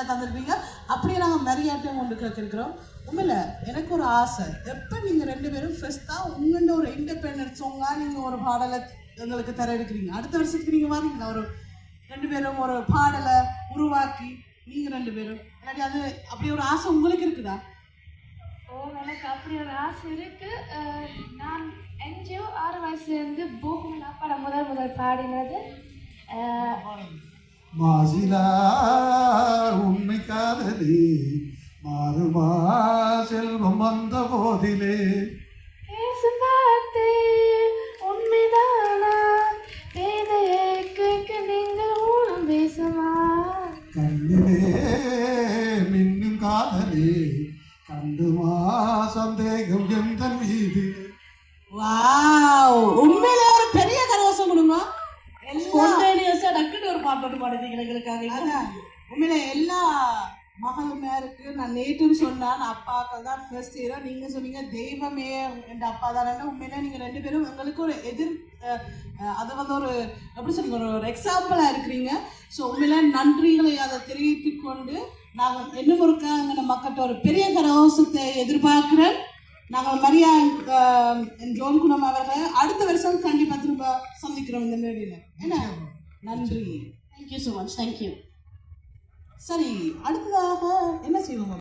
எல்லாம் தந்துருப்பீங்க. அப்படியே நாங்கள் மரியாதையும் கொண்டு கேட்குறோம். உண்மையில எனக்கு ஒரு ஆசை, எப்போ நீங்கள் 2 பேரும் ஃபர்ஸ்ட்டாக உங்கள்கிட்ட ஒரு இண்டிபெண்டன்ஸ் சாங்காக நீங்கள் ஒரு பாடலை எங்களுக்கு தர இருக்கிறீங்க. அடுத்த வருஷத்துக்கு நீங்கள் வாரீங்களா? ஒரு 2 பேரும் ஒரு பாடலை உருவாக்கி நீங்கள் 2 பேரும், இல்லாட்டி அது அப்படி ஒரு ஆசை உங்களுக்கு இருக்குதா? எனக்கு அப்படி ஒரு ஆசை இருக்கு. நான் என்ஜிஓ 6 வயசுலேருந்து பூகுமலா படம் முதல் பாடினது. மாசிலா உண்மை காதலி மாறுமா செல்வம் வந்த போதிலே பேசும் வார்த்தை உண்மைதானா, பேதையை கேட்க நீங்கள் ஊனம் பேசுமா, கண்ணிலே மின்னும் காதலி கண்டுமா சந்தேகம் எந்த மீது. வாவ், உண்மையிலே ஒரு பெரிய கரவசம் கொடுங்க. ஸ்பான்டேனியஸா டக்குன்னு ஒரு பாட்டு பாடுறீங்க எங்களுக்காக. உண்மையில எல்லா மகளுமாருக்கு நான் நேற்றும் சொன்னேன், அப்பாக்கள் தான் ஃபர்ஸ்ட் ஹீரோ. நீங்கள் சொன்னீங்க தெய்வமே என் அப்பா தானே. உண்மையில நீங்கள் 2 பேரும் எங்களுக்கு ஒரு அது வந்து ஒரு எப்படி சொன்னீங்க, ஒரு எக்ஸாம்பிளாக இருக்கிறீங்க. ஸோ உண்மையில நன்றிகளை அதை தெரிவித்து கொண்டு நாங்கள் இன்னும் ஒருக்கா எங்கள் மக்கள்கிட்ட ஒரு பெரிய கரகோஷத்தை எதிர்பார்க்குறேன். நாங்கள் மரியா ஜோன் குணம் அவர்களை அடுத்த வருஷம் கண்டிப்பாக திரும்ப சந்திக்கிறோம் இந்த மேடையில். என்ன, நன்றி. Thank you so much. தேங்க்யூ. சரி, அடுத்ததாக என்ன செய்வோம்?